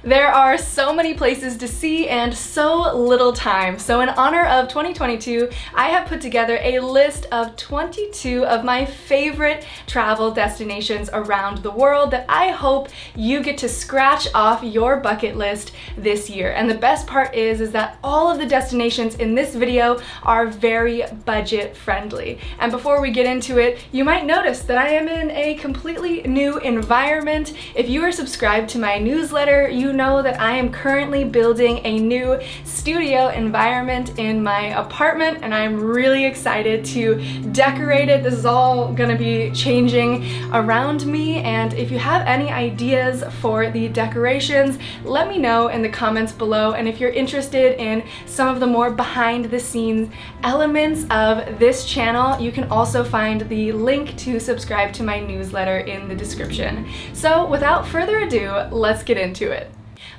There are so many places to see and so little time. So in honor of 2022, I have put together a list of 22 of my favorite travel destinations around the world that I hope you get to scratch off your bucket list this year. And the best part is that all of the destinations in this video are very budget friendly. And before we get into it, you might notice that I am in a completely new environment. If you are subscribed to my newsletter, you know that I am currently building a new studio environment in my apartment, and I'm really excited to decorate it. This is all gonna be changing around me, and if you have any ideas for the decorations, let me know in the comments below. And if you're interested in some of the more behind the scenes elements of this channel, you can also find the link to subscribe to my newsletter in the description. So without further ado, let's get into it.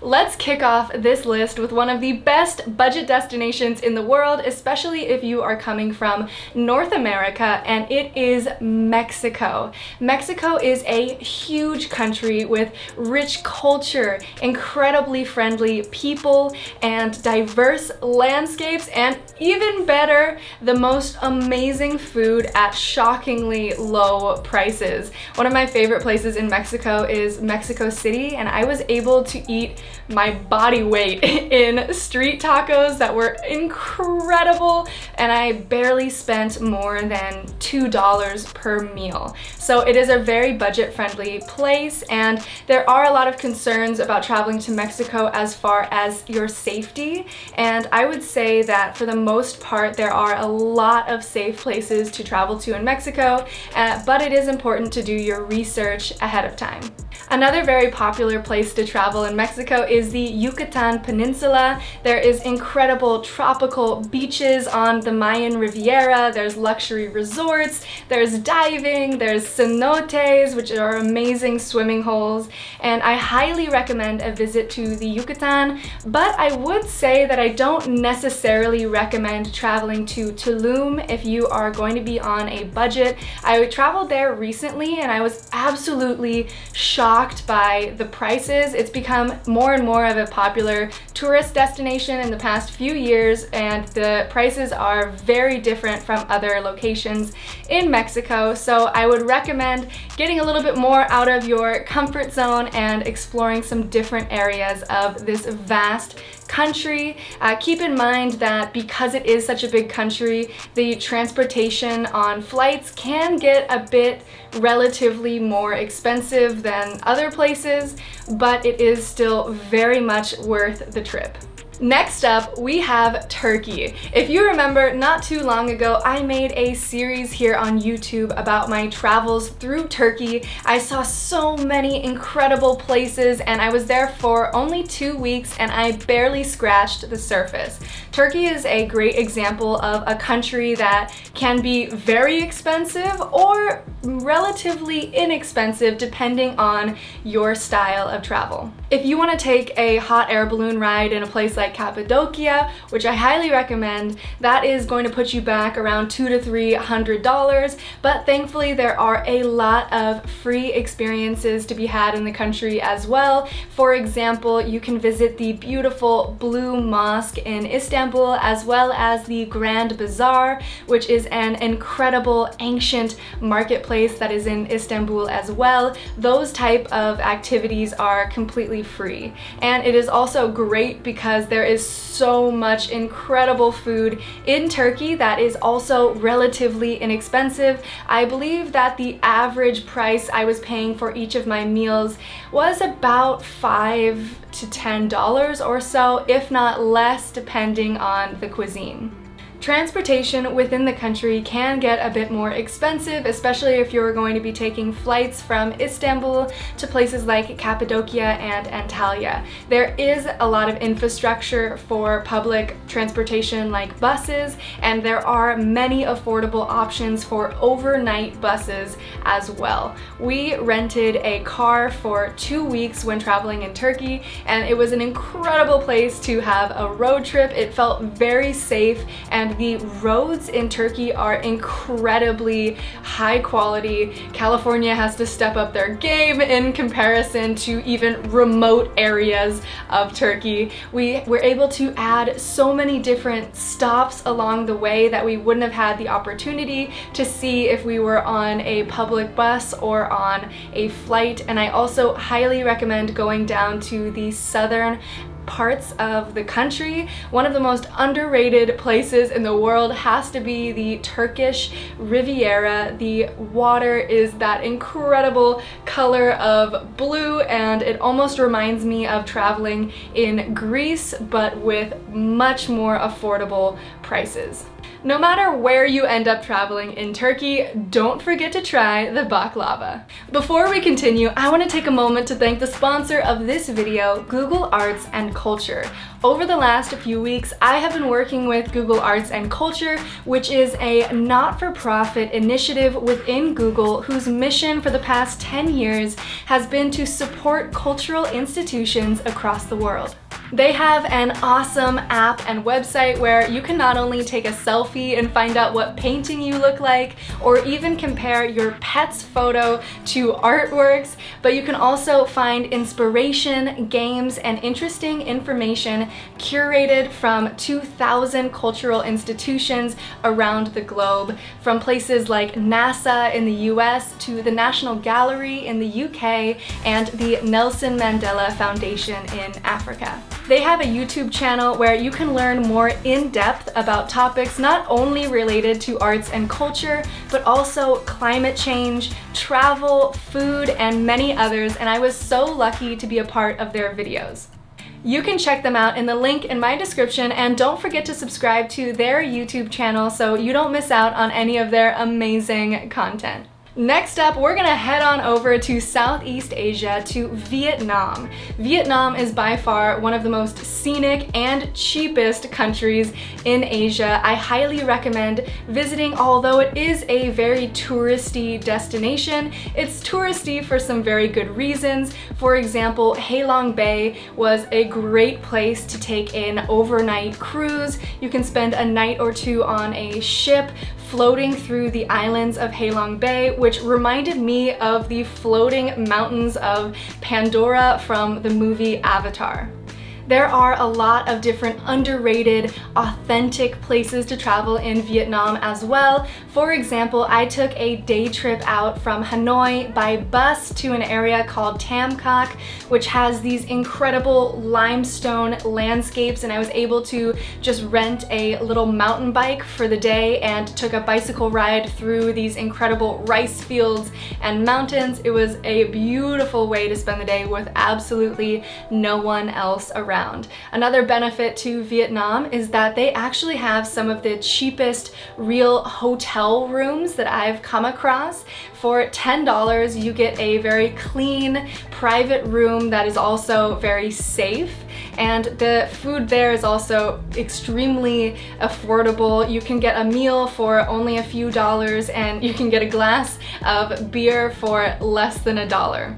Let's kick off this list with one of the best budget destinations in the world, especially if you are coming from North America, and it is Mexico. Mexico is a huge country with rich culture, incredibly friendly people, and diverse landscapes, and even better, the most amazing food at shockingly low prices. One of my favorite places in Mexico is Mexico City, and I was able to eat my body weight in street tacos that were incredible, and I barely spent more than $2 per meal. So it is a very budget-friendly place, and there are a lot of concerns about traveling to Mexico as far as your safety, and I would say that for the most part there are a lot of safe places to travel to in Mexico, but it is important to do your research ahead of time. Another very popular place to travel in Mexico is the Yucatan Peninsula. There is incredible tropical beaches on the Mayan Riviera, there's luxury resorts, there's diving, there's cenotes, which are amazing swimming holes, and I highly recommend a visit to the Yucatan, but I would say that I don't necessarily recommend traveling to Tulum if you are going to be on a budget. I traveled there recently and I was absolutely shocked by the prices. It's become more and more of a popular tourist destination in the past few years, and the prices are very different from other locations in Mexico. So I would recommend getting a little bit more out of your comfort zone and exploring some different areas of this vast country. Keep in mind that because it is such a big country, the transportation on flights can get a bit relatively more expensive than other places, but it is still very much worth the trip. Next up, we have Turkey. If you remember, not too long ago, I made a series here on YouTube about my travels through Turkey. I saw so many incredible places, and I was there for only 2 weeks, and I barely scratched the surface. Turkey is a great example of a country that can be very expensive or relatively inexpensive depending on your style of travel. If you want to take a hot air balloon ride in a place like Cappadocia, which I highly recommend, that is going to put you back around $200 to $300, but thankfully there are a lot of free experiences to be had in the country as well. For example, you can visit the beautiful Blue Mosque in Istanbul, as well as the Grand Bazaar, which is an incredible ancient marketplace that is in Istanbul as well. Those type of activities are completely free, and it is also great because there is so much incredible food in Turkey that is also relatively inexpensive. I believe that the average price I was paying for each of my meals was about $5 to $10 or so, if not less, depending on the cuisine. Transportation within the country can get a bit more expensive, especially if you're going to be taking flights from Istanbul to places like Cappadocia and Antalya. There is a lot of infrastructure for public transportation like buses, and there are many affordable options for overnight buses as well. We rented a car for 2 weeks when traveling in Turkey, and it was an incredible place to have a road trip. It felt very safe and and the roads in Turkey are incredibly high quality. California has to step up their game in comparison to even remote areas of Turkey. We were able to add so many different stops along the way that we wouldn't have had the opportunity to see if we were on a public bus or on a flight. And I also highly recommend going down to the southern parts of the country. One of the most underrated places in the world has to be the Turkish Riviera. The water is that incredible color of blue, and it almost reminds me of traveling in Greece, but with much more affordable prices. No matter where you end up traveling in Turkey, don't forget to try the baklava. Before we continue, I want to take a moment to thank the sponsor of this video, Google Arts and Culture. Over the last few weeks, I have been working with Google Arts and Culture, which is a not-for-profit initiative within Google whose mission for the past 10 years has been to support cultural institutions across the world. They have an awesome app and website where you can not only take a selfie and find out what painting you look like, or even compare your pet's photo to artworks, but you can also find inspiration, games, and interesting information curated from 2,000 cultural institutions around the globe, from places like NASA in the US to the National Gallery in the UK and the Nelson Mandela Foundation in Africa. They have a YouTube channel where you can learn more in depth about topics not only related to arts and culture, but also climate change, travel, food, and many others, and I was so lucky to be a part of their videos. You can check them out in the link in my description, and don't forget to subscribe to their YouTube channel so you don't miss out on any of their amazing content. Next up, we're gonna head on over to Southeast Asia to Vietnam. Vietnam is by far one of the most scenic and cheapest countries in Asia. I highly recommend visiting, although it is a very touristy destination. It's touristy for some very good reasons. For example, Ha Long Bay was a great place to take an overnight cruise. You can spend a night or two on a ship floating through the islands of Ha Long Bay, which reminded me of the floating mountains of Pandora from the movie Avatar. There are a lot of different underrated, authentic places to travel in Vietnam as well. For example, I took a day trip out from Hanoi by bus to an area called Tam Coc, which has these incredible limestone landscapes, and I was able to just rent a little mountain bike for the day and took a bicycle ride through these incredible rice fields and mountains. It was a beautiful way to spend the day with absolutely no one else around. Another benefit to Vietnam is that they actually have some of the cheapest real hotel rooms that I've come across. For $10, you get a very clean, private room that is also very safe, and the food there is also extremely affordable. You can get a meal for only a few dollars, and you can get a glass of beer for less than $1.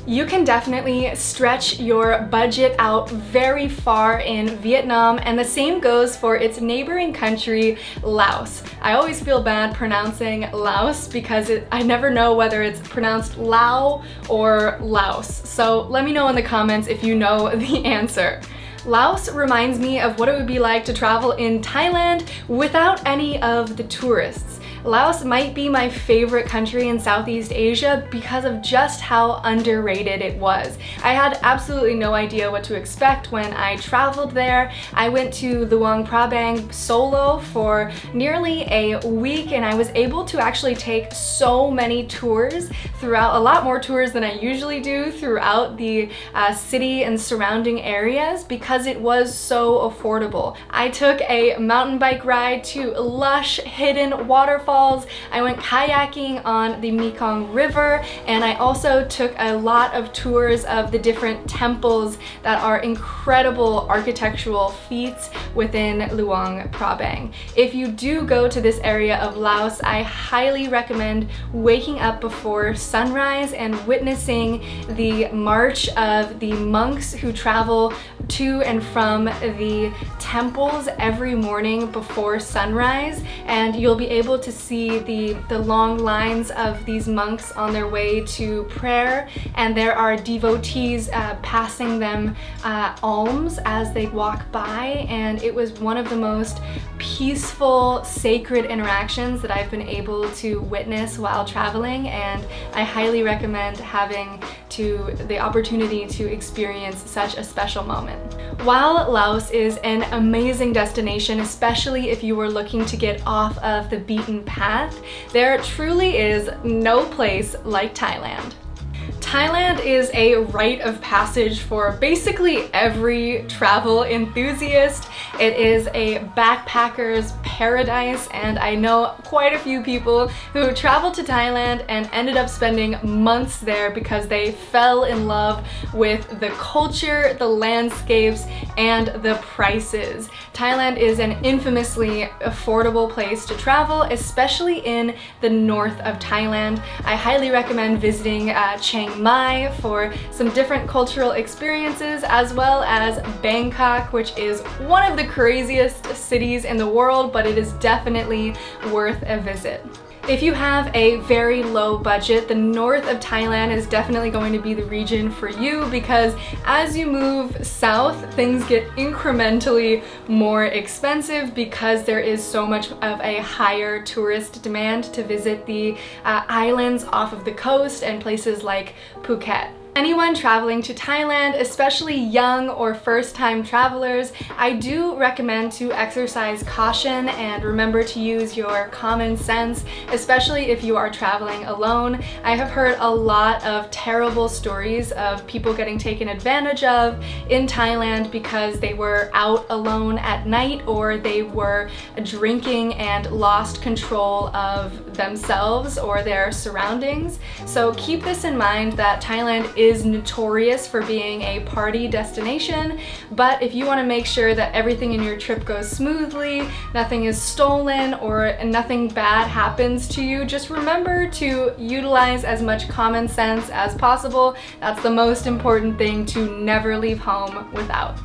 You can definitely stretch your budget out very far in Vietnam, and the same goes for its neighboring country, Laos. I always feel bad pronouncing Laos because I never know whether it's pronounced Lao or Laos. So let me know in the comments if you know the answer. Laos reminds me of what it would be like to travel in Thailand without any of the tourists. Laos might be my favorite country in Southeast Asia because of just how underrated it was. I had absolutely no idea what to expect when I traveled there. I went to Luang Prabang solo for nearly a week, and I was able to actually take so many tours throughout, a lot more tours than I usually do throughout the city and surrounding areas because it was so affordable. I took a mountain bike ride to lush hidden waterfalls. I went kayaking on the Mekong River, and I also took a lot of tours of the different temples that are incredible architectural feats within Luang Prabang. If you do go to this area of Laos, I highly recommend waking up before sunrise and witnessing the march of the monks who travel to and from the temples every morning before sunrise, and you'll be able to see the long lines of these monks on their way to prayer, and there are devotees passing them alms as they walk by, and it was one of the most peaceful, sacred interactions that I've been able to witness while traveling, and I highly recommend having the opportunity to experience such a special moment. While Laos is an amazing destination, especially if you were looking to get off of the beaten path, there truly is no place like Thailand. Thailand is a rite of passage for basically every travel enthusiast. It is a backpacker's paradise, and I know quite a few people who traveled to Thailand and ended up spending months there because they fell in love with the culture, the landscapes, and the prices. Thailand is an infamously affordable place to travel, especially in the north of Thailand. I highly recommend visiting Chiang Mai for some different cultural experiences, as well as Bangkok, which is one of the craziest cities in the world, but it is definitely worth a visit. If you have a very low budget, the north of Thailand is definitely going to be the region for you, because as you move south, things get incrementally more expensive because there is so much of a higher tourist demand to visit the islands off of the coast and places like Phuket. Anyone traveling to Thailand, especially young or first-time travelers, I do recommend to exercise caution and remember to use your common sense, especially if you are traveling alone. I have heard a lot of terrible stories of people getting taken advantage of in Thailand because they were out alone at night, or they were drinking and lost control of themselves or their surroundings. So keep this in mind, that Thailand is notorious for being a party destination, but if you want to make sure that everything in your trip goes smoothly, nothing is stolen, or nothing bad happens to you, just remember to utilize as much common sense as possible. That's the most important thing to never leave home without.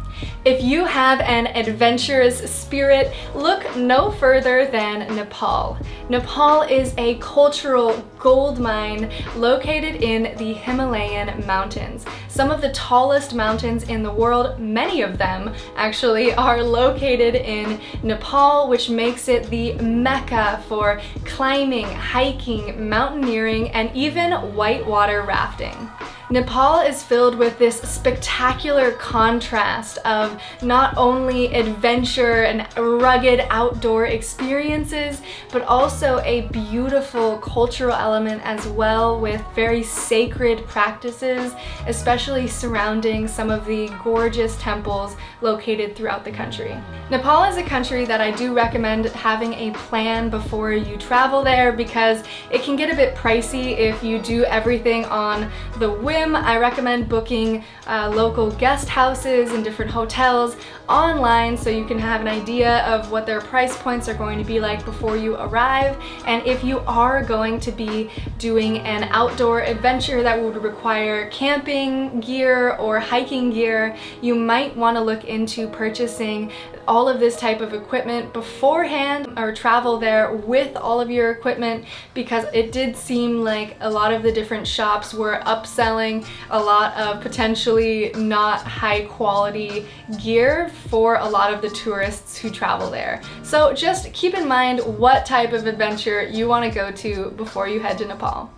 If you have an adventurous spirit, look no further than Nepal. Nepal is a cultural gold mine located in the Himalayan mountains. Some of the tallest mountains in the world, many of them actually, are located in Nepal, which makes it the mecca for climbing, hiking, mountaineering, and even whitewater rafting. Nepal is filled with this spectacular contrast of not only adventure and rugged outdoor experiences, but also a beautiful cultural element as well, with very sacred practices, especially surrounding some of the gorgeous temples located throughout the country. Nepal is a country that I do recommend having a plan before you travel there, because it can get a bit pricey if you do everything on the whim. I recommend booking local guest houses and different hotels online so you can have an idea of what their price points are going to be like before you arrive. And if you are going to be doing an outdoor adventure that would require camping gear or hiking gear, you might want to look into purchasing all of this type of equipment beforehand, or travel there with all of your equipment, because it did seem like a lot of the different shops were upselling a lot of potentially not high quality gear for a lot of the tourists who travel there. So just keep in mind what type of adventure you want to go to before you head to Nepal.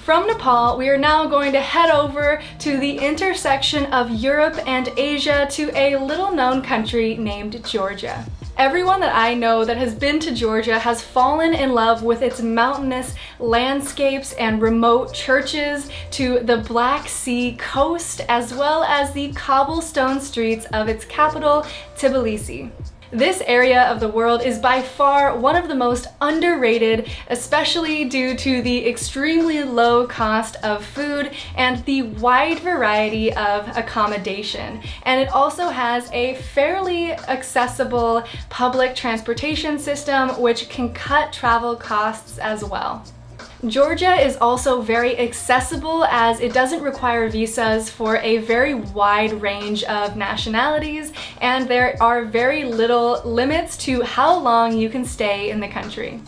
From Nepal, we are now going to head over to the intersection of Europe and Asia, to a little known country named Georgia. Everyone that I know that has been to Georgia has fallen in love with its mountainous landscapes and remote churches, to the Black Sea coast, as well as the cobblestone streets of its capital, Tbilisi. This area of the world is by far one of the most underrated, especially due to the extremely low cost of food and the wide variety of accommodation. And it also has a fairly accessible public transportation system, which can cut travel costs as well. Georgia is also very accessible as it doesn't require visas for a very wide range of nationalities, and there are very little limits to how long you can stay in the country.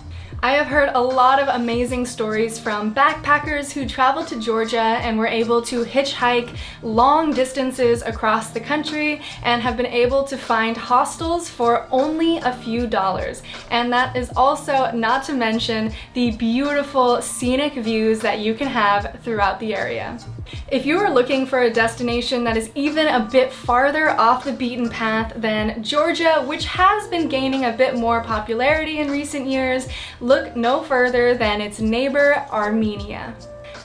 I have heard a lot of amazing stories from backpackers who traveled to Georgia and were able to hitchhike long distances across the country and have been able to find hostels for only a few dollars. And that is also not to mention the beautiful scenic views that you can have throughout the area. If you are looking for a destination that is even a bit farther off the beaten path than Georgia, which has been gaining a bit more popularity in recent years, look no further than its neighbor, Armenia.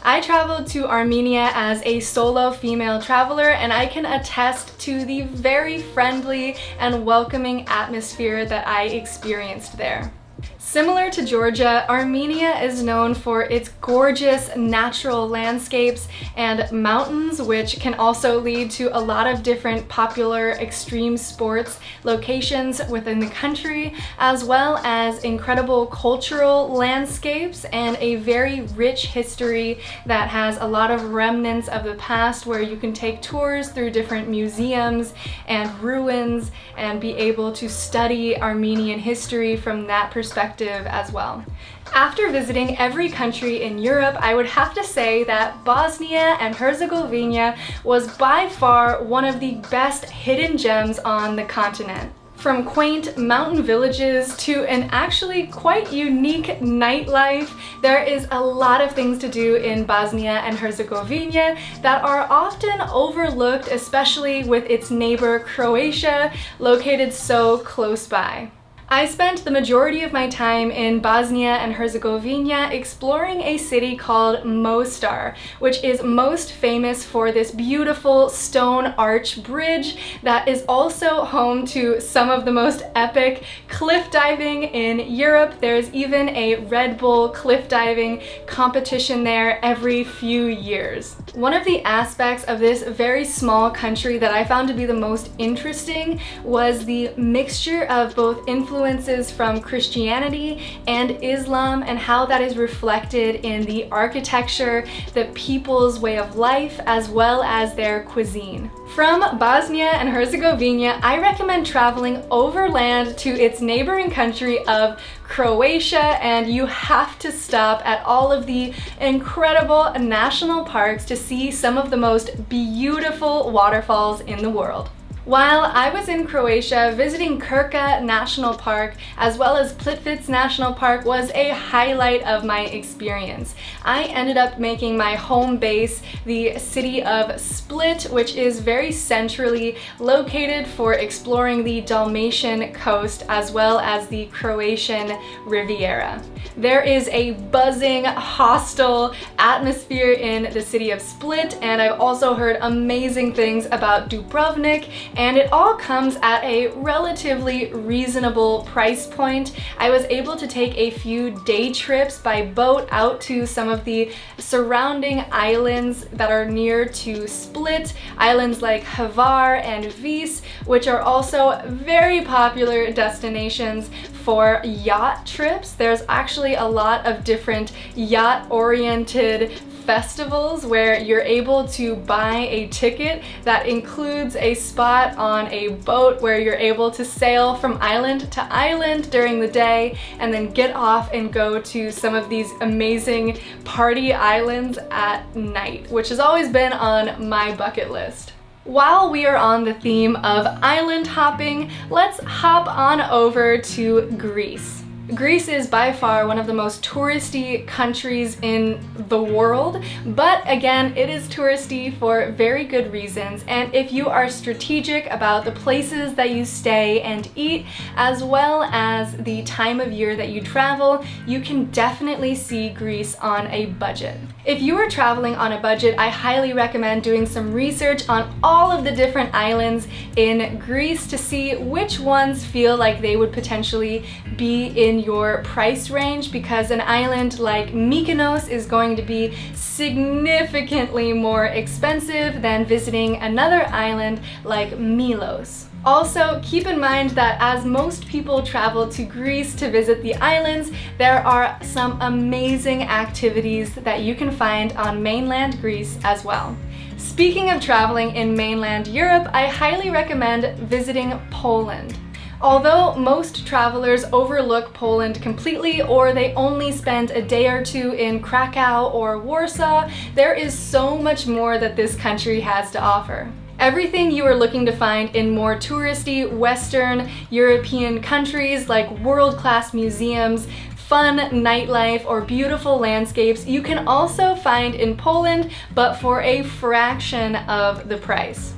I traveled to Armenia as a solo female traveler, and I can attest to the very friendly and welcoming atmosphere that I experienced there. Similar to Georgia, Armenia is known for its gorgeous natural landscapes and mountains, which can also lead to a lot of different popular extreme sports locations within the country, as well as incredible cultural landscapes and a very rich history that has a lot of remnants of the past, where you can take tours through different museums and ruins and be able to study Armenian history from that perspective as well. After visiting every country in Europe, I would have to say that Bosnia and Herzegovina was by far one of the best hidden gems on the continent. From quaint mountain villages to an actually quite unique nightlife, there is a lot of things to do in Bosnia and Herzegovina that are often overlooked, especially with its neighbor Croatia, located so close by. I spent the majority of my time in Bosnia and Herzegovina exploring a city called Mostar, which is most famous for this beautiful stone arch bridge that is also home to some of the most epic cliff diving in Europe. There's even a Red Bull cliff diving competition there every few years. One of the aspects of this very small country that I found to be the most interesting was the mixture of both influences from Christianity and Islam, and how that is reflected in the architecture, the people's way of life, as well as their cuisine. From Bosnia and Herzegovina, I recommend traveling overland to its neighboring country of Croatia, and you have to stop at all of the incredible national parks to see some of the most beautiful waterfalls in the world. While I was in Croatia, visiting Krka National Park as well as Plitvice National Park was a highlight of my experience. I ended up making my home base the city of Split, which is very centrally located for exploring the Dalmatian coast as well as the Croatian Riviera. There is a buzzing, hostile atmosphere in the city of Split, and I've also heard amazing things about Dubrovnik, and it all comes at a relatively reasonable price point. I was able to take a few day trips by boat out to some of the surrounding islands that are near to Split, islands like Hvar and Vis, which are also very popular destinations for yacht trips. There's actually a lot of different yacht-oriented festivals where you're able to buy a ticket that includes a spot on a boat where you're able to sail from island to island during the day and then get off and go to some of these amazing party islands at night, which has always been on my bucket list. While we are on the theme of island hopping, let's hop on over to Greece. Greece is by far one of the most touristy countries in the world, but again, it is touristy for very good reasons. And if you are strategic about the places that you stay and eat, as well as the time of year that you travel, you can definitely see Greece on a budget. If you are traveling on a budget, I highly recommend doing some research on all of the different islands in Greece to see which ones feel like they would potentially be in within your price range, because an island like Mykonos is going to be significantly more expensive than visiting another island like Milos. Also, keep in mind that as most people travel to Greece to visit the islands, there are some amazing activities that you can find on mainland Greece as well. Speaking of traveling in mainland Europe, I highly recommend visiting Poland. Although most travelers overlook Poland completely, or they only spend a day or two in Krakow or Warsaw, there is so much more that this country has to offer. Everything you are looking to find in more touristy Western European countries, like world-class museums, fun nightlife, or beautiful landscapes, you can also find in Poland, but for a fraction of the price.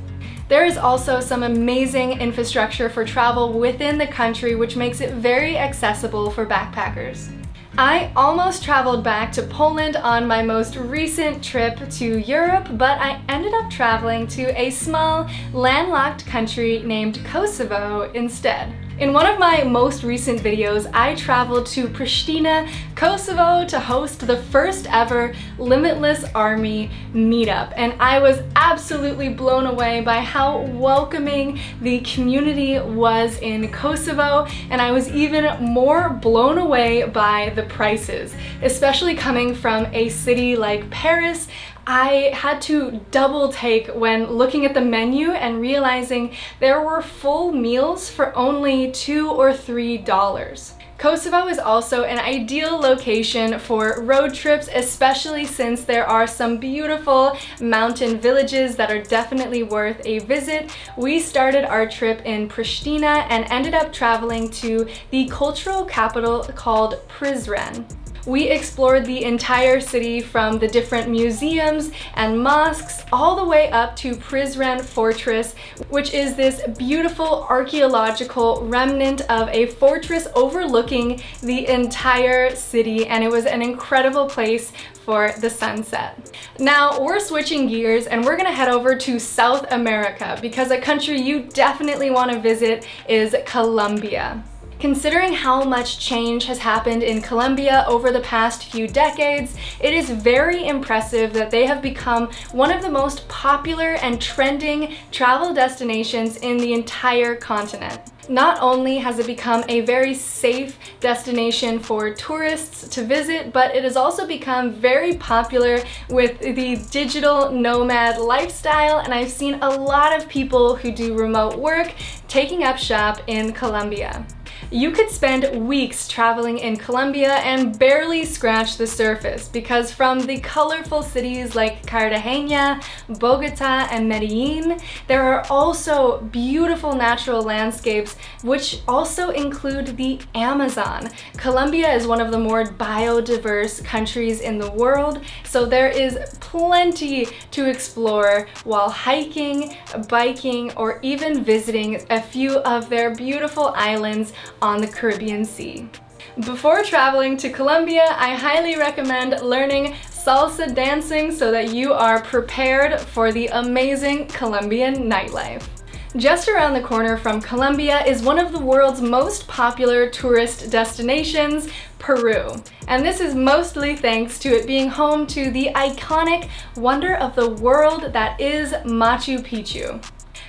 There is also some amazing infrastructure for travel within the country, which makes it very accessible for backpackers. I almost traveled back to Poland on my most recent trip to Europe, but I ended up traveling to a small, landlocked country named Kosovo instead. In one of my most recent videos, I traveled to Pristina, Kosovo to host the first ever Limitless Army meetup, and I was absolutely blown away by how welcoming the community was in Kosovo, and I was even more blown away by the prices, especially coming from a city like Paris. I had to double take when looking at the menu and realizing there were full meals for only $2 or $3. Kosovo is also an ideal location for road trips, especially since there are some beautiful mountain villages that are definitely worth a visit. We started our trip in Pristina and ended up traveling to the cultural capital called Prizren. We explored the entire city from the different museums and mosques all the way up to Prizren Fortress, which is this beautiful archaeological remnant of a fortress overlooking the entire city, and it was an incredible place for the sunset. Now we're switching gears and we're gonna head over to South America, because a country you definitely want to visit is Colombia. Considering how much change has happened in Colombia over the past few decades, it is very impressive that they have become one of the most popular and trending travel destinations in the entire continent. Not only has it become a very safe destination for tourists to visit, but it has also become very popular with the digital nomad lifestyle, and I've seen a lot of people who do remote work taking up shop in Colombia. You could spend weeks traveling in Colombia and barely scratch the surface, because from the colorful cities like Cartagena, Bogota, and Medellin, there are also beautiful natural landscapes, which also include the Amazon. Colombia is one of the more biodiverse countries in the world, so there is plenty to explore while hiking, biking, or even visiting a few of their beautiful islands on the Caribbean Sea. Before traveling to Colombia, I highly recommend learning salsa dancing so that you are prepared for the amazing Colombian nightlife. Just around the corner from Colombia is one of the world's most popular tourist destinations, Peru. And this is mostly thanks to it being home to the iconic wonder of the world that is Machu Picchu.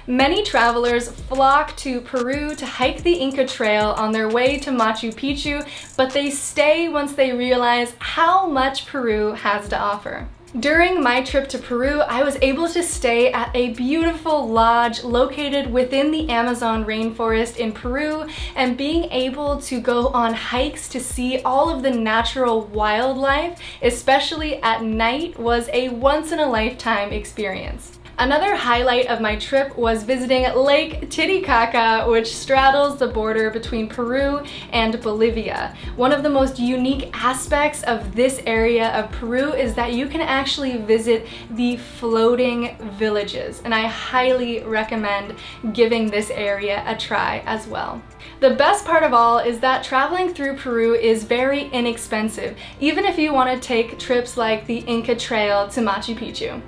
Many travelers flock to Peru to hike the Inca Trail on their way to Machu Picchu, but they stay once they realize how much Peru has to offer. During my trip to Peru, I was able to stay at a beautiful lodge located within the Amazon rainforest in Peru, and being able to go on hikes to see all of the natural wildlife, especially at night, was a once-in-a-lifetime experience. Another highlight of my trip was visiting Lake Titicaca, which straddles the border between Peru and Bolivia. One of the most unique aspects of this area of Peru is that you can actually visit the floating villages, and I highly recommend giving this area a try as well. The best part of all is that traveling through Peru is very inexpensive, even if you want to take trips like the Inca Trail to Machu Picchu.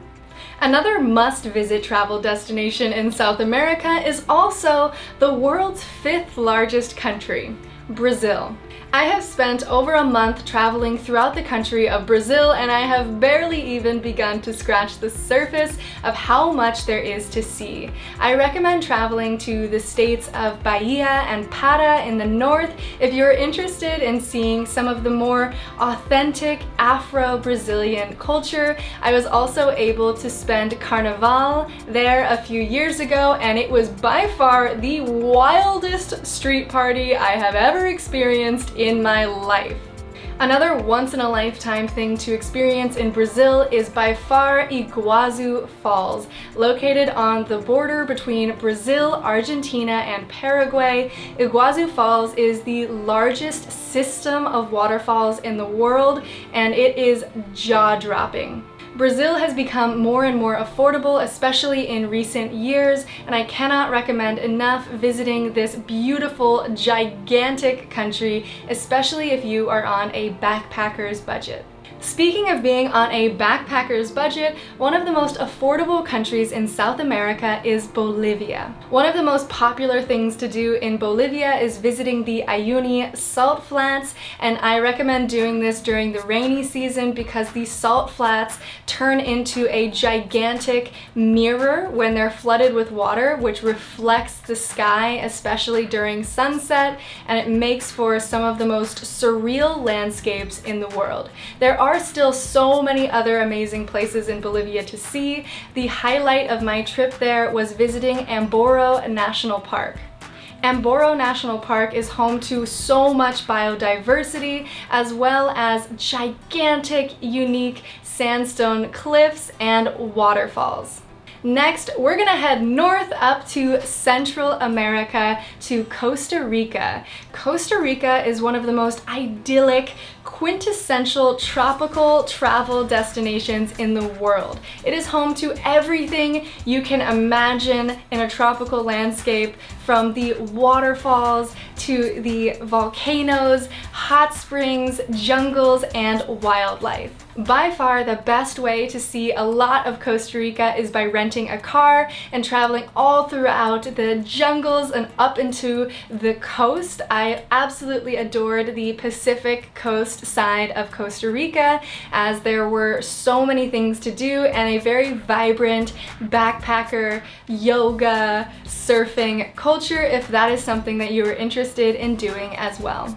Another must-visit travel destination in South America is also the world's 5th largest country, Brazil. I have spent over a month traveling throughout the country of Brazil, and I have barely even begun to scratch the surface of how much there is to see. I recommend traveling to the states of Bahia and Para in the north if you're interested in seeing some of the more authentic Afro-Brazilian culture. I was also able to spend Carnival there a few years ago, and it was by far the wildest street party I have ever experienced in my life. Another once-in-a-lifetime thing to experience in Brazil is by far Iguazu Falls. Located on the border between Brazil, Argentina, and Paraguay, Iguazu Falls is the largest system of waterfalls in the world, and it is jaw-dropping. Brazil has become more and more affordable, especially in recent years, and I cannot recommend enough visiting this beautiful, gigantic country, especially if you are on a backpacker's budget. Speaking of being on a backpacker's budget, one of the most affordable countries in South America is Bolivia. One of the most popular things to do in Bolivia is visiting the Uyuni salt flats, and I recommend doing this during the rainy season because the salt flats turn into a gigantic mirror when they're flooded with water, which reflects the sky, especially during sunset, and it makes for some of the most surreal landscapes in the world. There are still so many other amazing places in Bolivia to see. The highlight of my trip there was visiting Amboro National Park. Amboro National Park is home to so much biodiversity, as well as gigantic, unique sandstone cliffs and waterfalls. Next, we're gonna head north up to Central America to Costa Rica. Costa Rica is one of the most idyllic, quintessential tropical travel destinations in the world. It is home to everything you can imagine in a tropical landscape, from the waterfalls to the volcanoes, hot springs, jungles, and wildlife. By far, the best way to see a lot of Costa Rica is by renting a car and traveling all throughout the jungles and up into the coast. I absolutely adored the Pacific coast side of Costa Rica, as there were so many things to do and a very vibrant backpacker, yoga, surfing culture, if that is something that you are interested in doing as well.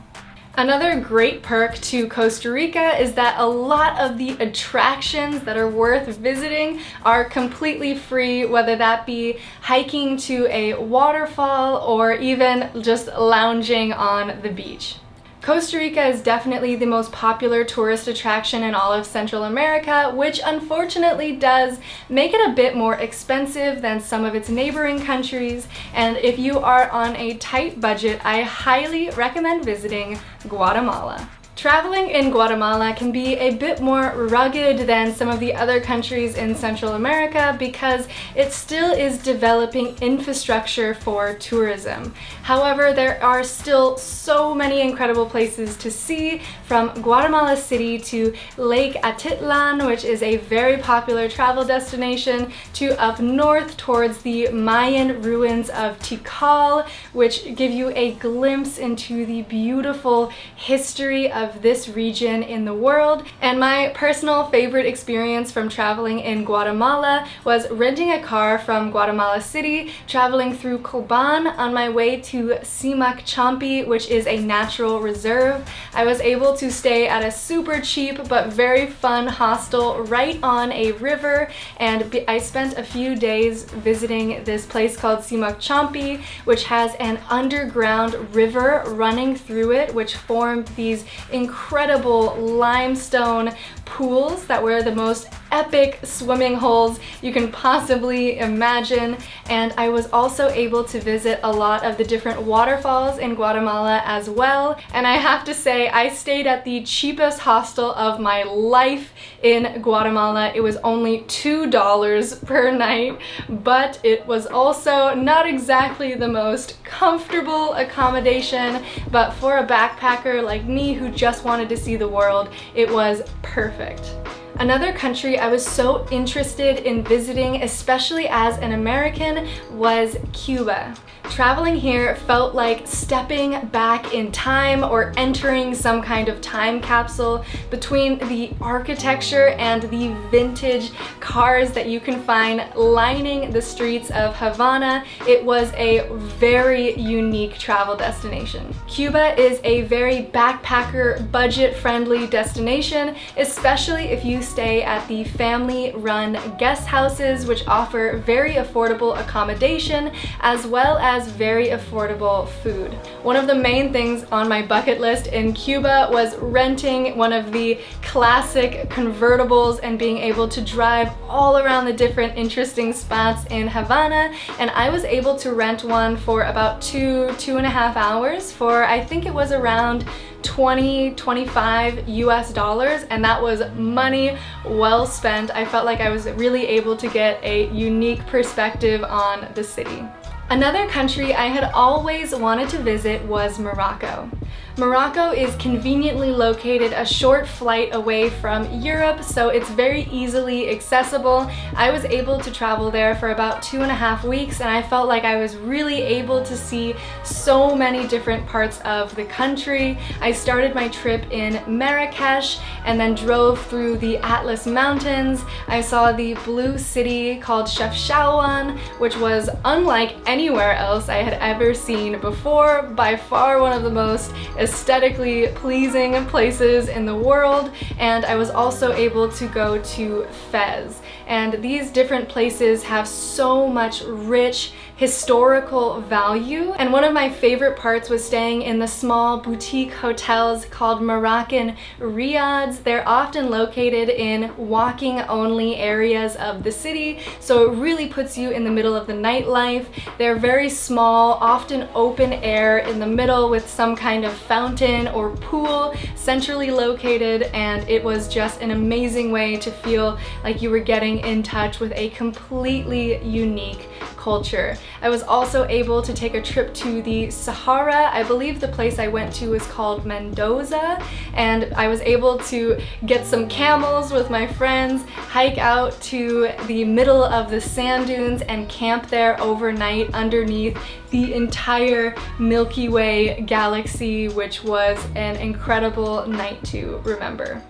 Another great perk to Costa Rica is that a lot of the attractions that are worth visiting are completely free, whether that be hiking to a waterfall or even just lounging on the beach. Costa Rica is definitely the most popular tourist attraction in all of Central America, which unfortunately does make it a bit more expensive than some of its neighboring countries, and if you are on a tight budget, I highly recommend visiting Guatemala. Traveling in Guatemala can be a bit more rugged than some of the other countries in Central America because it still is developing infrastructure for tourism. However, there are still so many incredible places to see, from Guatemala City to Lake Atitlan, which is a very popular travel destination, to up north towards the Mayan ruins of Tikal, which give you a glimpse into the beautiful history of this region in the world. And my personal favorite experience from traveling in Guatemala was renting a car from Guatemala City, traveling through Coban on my way to Simac Champi, which is a natural reserve. I was able to stay at a super cheap but very fun hostel right on a river, and I spent a few days visiting this place called Simac Champi, which has an underground river running through it, which formed these incredible limestone pools that were the most epic swimming holes you can possibly imagine. And I was also able to visit a lot of the different waterfalls in Guatemala as well. And I have to say, I stayed at the cheapest hostel of my life in Guatemala. It was only $2 per night, but it was also not exactly the most comfortable accommodation, but for a backpacker like me who just wanted to see the world, it was perfect. Another country I was so interested in visiting, especially as an American, was Cuba. Traveling here felt like stepping back in time or entering some kind of time capsule between the architecture and the vintage cars that you can find lining the streets of Havana. It was a very unique travel destination. Cuba is a very backpacker, budget-friendly destination, especially if you stay at the family-run guest houses, which offer very affordable accommodation as well as very affordable food. One of the main things on my bucket list in Cuba was renting one of the classic convertibles and being able to drive all around the different interesting spots in Havana, and I was able to rent one for about 2.5 hours for, I think it was around $25 US, and that was money well spent. I felt like I was really able to get a unique perspective on the city. Another country I had always wanted to visit was Morocco. Morocco is conveniently located a short flight away from Europe, so it's very easily accessible. I was able to travel there for about 2.5 weeks, and I felt like I was really able to see so many different parts of the country. I started my trip in Marrakesh and then drove through the Atlas Mountains. I saw the blue city called Chefchaouen, which was unlike anywhere else I had ever seen before. By far one of the most aesthetically pleasing places in the world, and I was also able to go to Fez. And these different places have so much rich historical value, and one of my favorite parts was staying in the small boutique hotels called Moroccan riads. They're often located in walking only areas of the city, so it really puts you in the middle of the nightlife. They're very small, often open air in the middle with some kind of fountain or pool centrally located, and it was just an amazing way to feel like you were getting in touch with a completely unique culture. I was also able to take a trip to the Sahara. I believe the place I went to is called Mendoza, and I was able to get some camels with my friends, hike out to the middle of the sand dunes and camp there overnight underneath the entire Milky Way galaxy, which was an incredible night to remember.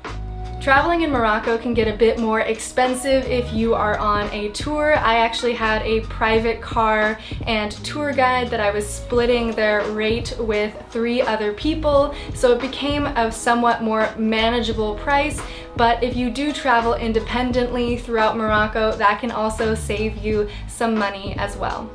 Traveling in Morocco can get a bit more expensive if you are on a tour. I actually had a private car and tour guide that I was splitting their rate with 3 other people, so it became a somewhat more manageable price. But if you do travel independently throughout Morocco, that can also save you some money as well.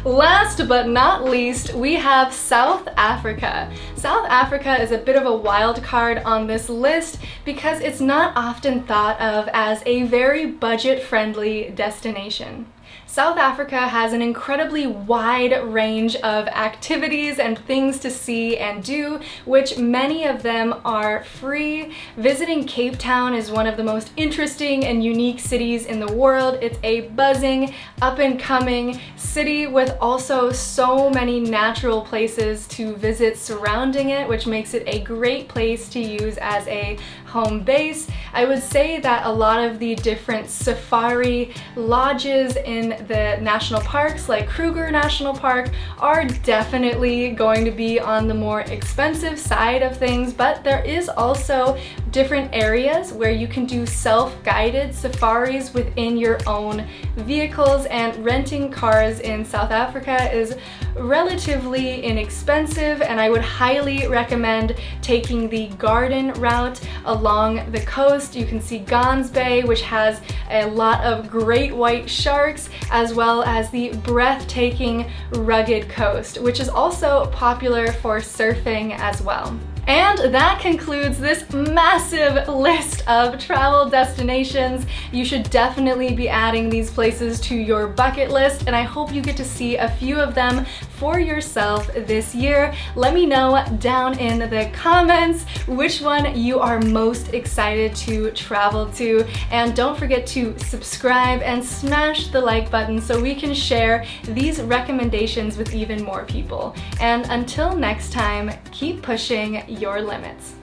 Last but not least, we have South Africa. South Africa is a bit of a wild card on this list because it's not often thought of as a very budget-friendly destination. South Africa has an incredibly wide range of activities and things to see and do, which many of them are free. Visiting Cape Town is one of the most interesting and unique cities in the world. It's a buzzing, up-and-coming city with also so many natural places to visit surrounding it, which makes it a great place to use as a home base. I would say that a lot of the different safari lodges in the national parks like Kruger National Park are definitely going to be on the more expensive side of things, but there is also different areas where you can do self-guided safaris within your own vehicles, and renting cars in South Africa is relatively inexpensive, and I would highly recommend taking the garden route along the coast. You can see Gans Bay, which has a lot of great white sharks, as well as the breathtaking rugged coast, which is also popular for surfing as well. And that concludes this massive list of travel destinations. You should definitely be adding these places to your bucket list, and I hope you get to see a few of them for yourself this year. Let me know down in the comments which one you are most excited to travel to, and don't forget to subscribe and smash the like button so we can share these recommendations with even more people. And until next time, keep pushing your limits.